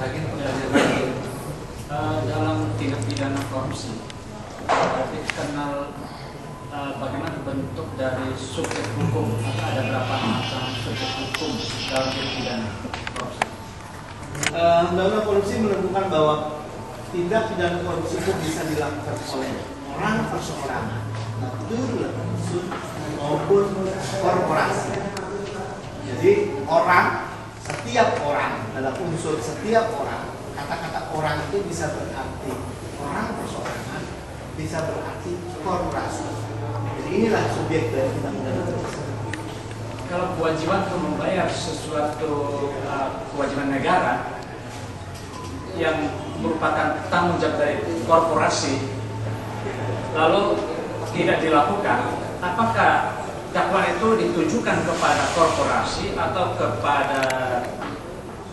lagi pertanyaan lagi. Dalam tindak pidana korupsi dikenal bagaimana bentuk dari subjek hukum, atau ada berapa macam subjek hukum dalam tindak pidana korupsi? Undang-undang korupsi menentukan bahwa tindak pidana korupsi itu bisa dilakukan oleh orang perseorangan, unsur maupun korporasi. Jadi setiap orang adalah unsur setiap orang. Kata-kata orang itu bisa berarti orang perseorangan, bisa berarti korporasi. Jadi inilah subjek dari tindak pidana korupsi. Kalau kewajiban untuk membayar sesuatu kewajiban negara yang merupakan tanggung jawab dari korporasi, lalu tidak dilakukan, apakah dakwaan itu ditujukan kepada korporasi atau kepada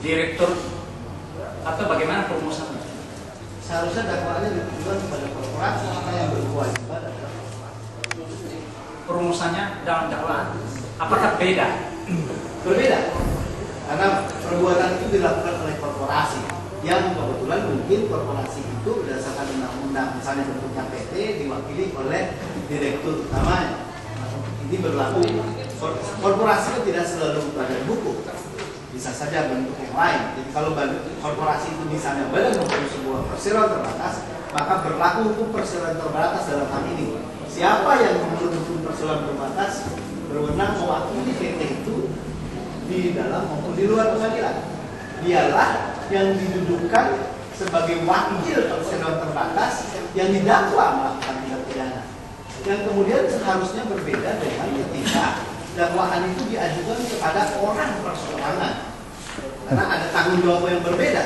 direktur, atau bagaimana perumusannya? Seharusnya dakwaannya ditujukan kepada korporasi karena yang berkewajiban adalah Perumusannya dalam dakwaan, apakah beda? berbeda. Karena perbuatan itu dilakukan oleh korporasi yang kebetulan mungkin korporasi itu berdasarkan undang-undang, misalnya bentuknya PT diwakili oleh direktur utamanya. Ini berlaku. Korporasi itu tidak selalu badan hukum, bisa saja bentuk yang lain. Jadi kalau korporasi itu misalnya badan hukum sebuah perseroan terbatas, maka berlaku hukum perseroan terbatas dalam hal ini. Siapa yang menurut hukum perseroan terbatas berwenang mewakili PT itu di dalam maupun di luar pengadilan? Dialah yang didudukan sebagai wakil perseroan terbatas yang didakwa melakukan tindak pidana. Yang kemudian seharusnya berbeda dengan ketika dakwaan itu diajukan kepada orang perseorangan, karena ada tanggung jawab yang berbeda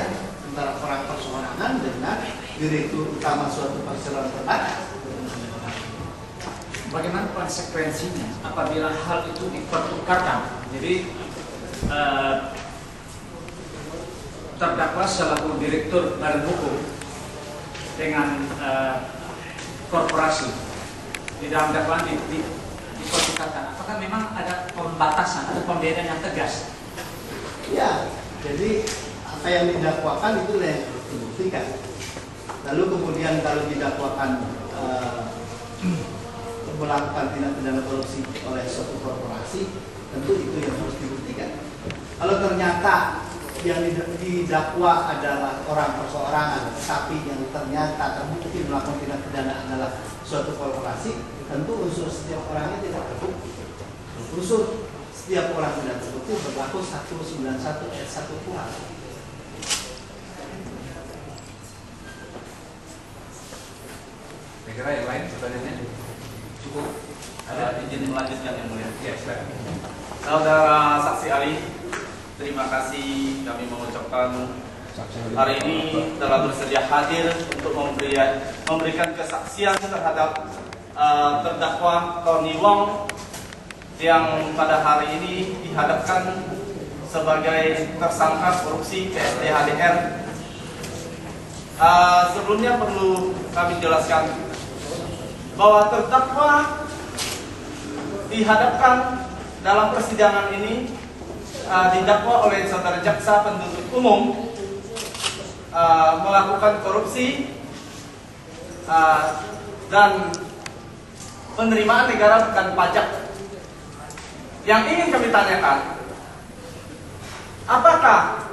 antara orang perseorangan dengan direktur utama suatu perseroan terbatas. Bagaimana konsekuensinya apabila hal itu dipertukarkan? Jadi terdakwa selaku direktur badan hukum dengan korporasi di dalam dakwaan dipertukarkan. Apakah memang ada pembatasan, ada pembedaan yang tegas? Ya, jadi apa yang didakwakan itu yang harus dibuktikan. Lalu kemudian kalau didakwakan melakukan tindak pidana korupsi oleh suatu korporasi, tentu itu yang harus dibuktikan. Kalau ternyata yang didakwa adalah orang perseorangan, tapi yang ternyata terbukti melakukan tindak pidana adalah suatu korporasi, tentu unsur setiap orangnya tidak terbukti. Unsur setiap orang tidak terbukti berlaku 191 ayat 1 KUHP. Saya kira yang lain pertanyaannya cukup. Ada izin melanjutkan yang mulia. Ya, silakan. Saudara saksi ahli, terima kasih kami mengucapkan hari ini telah bersedia hadir untuk memberikan kesaksian terhadap terdakwa Tony Wong yang pada hari ini dihadapkan sebagai tersangka korupsi PSDHDR. Sebelumnya perlu kami jelaskan bahwa terdakwa dihadapkan dalam persidangan ini didakwa oleh saudara jaksa penuntut umum melakukan korupsi dan penerimaan negara bukan pajak. Yang ingin kami tanyakan, apakah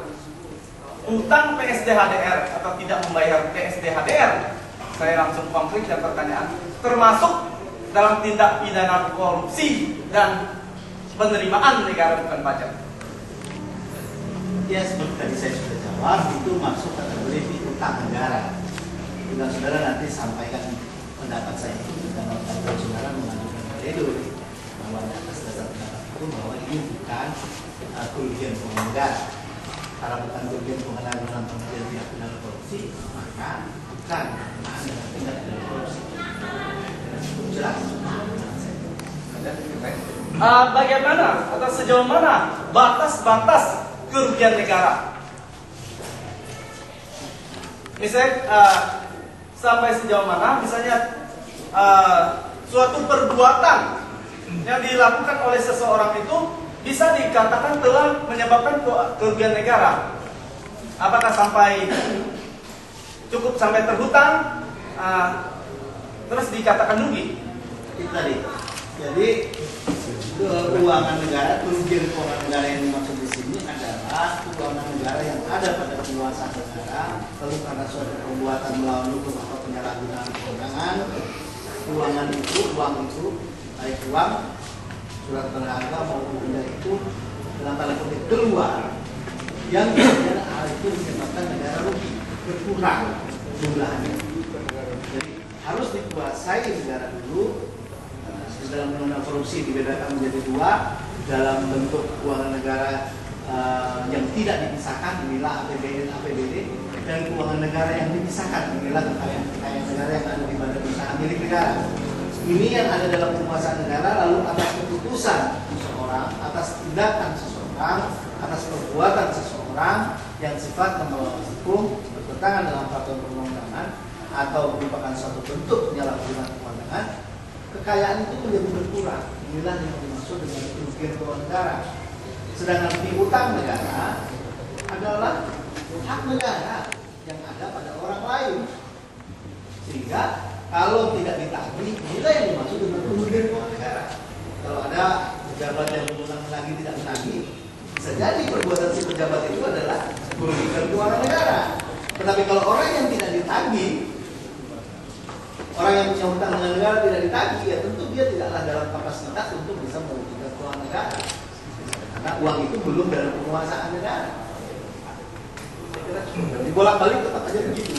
utang PSDHDR atau tidak membayar PSDHDR, saya langsung konkret dan pertanyaan, termasuk dalam tindak pidana korupsi dan penerimaan negara bukan pajak? Ya, seperti tadi saya sudah jawab, itu masuk kategori utang negara. Bila saudara nanti sampaikan pendapat saya itu, dan kalau saudara mengajukan pledoi bahwa atas dasar pendapat itu bahwa ini bukan kerugian keuangan negara. Karena bukan kerugian keuangan negara dalam pengertian tindak pidana korupsi, maka bukan tindak pidana korupsi. Jelas. Bagaimana atau sejauh mana batas-batas kerugian negara? Misalnya sampai sejauh mana misalnya suatu perbuatan yang dilakukan oleh seseorang itu bisa dikatakan telah menyebabkan kerugian negara. Apakah sampai cukup sampai terhutang terus dikatakan rugi? Itu tadi. Jadi keuangan negara, kerugian keuangan negara yang dimaksud di sini adalah keuangan negara yang ada pada penguasaan negara, lalu karena suatu perbuatan melawan hukum atau penyalahgunaan kewenangan, keuangan itu, uang itu, baik uang, surat berharga maupun benda itu dalam tanda kutip keluar, yang kemudian hal itu menyebabkan negara rugi, berkurang jumlahnya. Jadi harus dikuasai negara dulu. Dalam undang-undang korupsi dibedakan menjadi dua, dalam bentuk keuangan negara yang tidak dipisahkan, inilah APBN, APBD, dan keuangan negara yang dipisahkan, inilah kekayaan negara yang ada di badan usaha milik negara. Ini yang ada dalam penguasaan negara, lalu atas keputusan seseorang, atas tindakan seseorang, atas perbuatan seseorang yang sifatnya melawan hukum, bertentangan dengan peraturan perundang-undangan, atau merupakan suatu bentuk penyalahgunaan kewenangan, kekayaan itu menjadi berkurang. Inilah yang dimaksud dengan kerugian keuangan negara. Sedangkan piutang negara adalah hak negara yang ada pada orang lain. Sehingga kalau tidak ditagih, inilah yang dimaksud dengan kerugian keuangan negara. Kalau ada pejabat yang mengulang lagi tidak menagih, bisa jadi perbuatan si pejabat itu adalah kerugian keuangan negara. Tetapi kalau orang yang tidak ditagih, orang yang punya hutang dengan negara tidak ditagih, ya tentu dia tidaklah dalam kapasitas untuk bisa merugikan keuangan negara, karena uang itu belum dalam penguasaan negara. Saya kira dibolak-balik tetap aja begitu.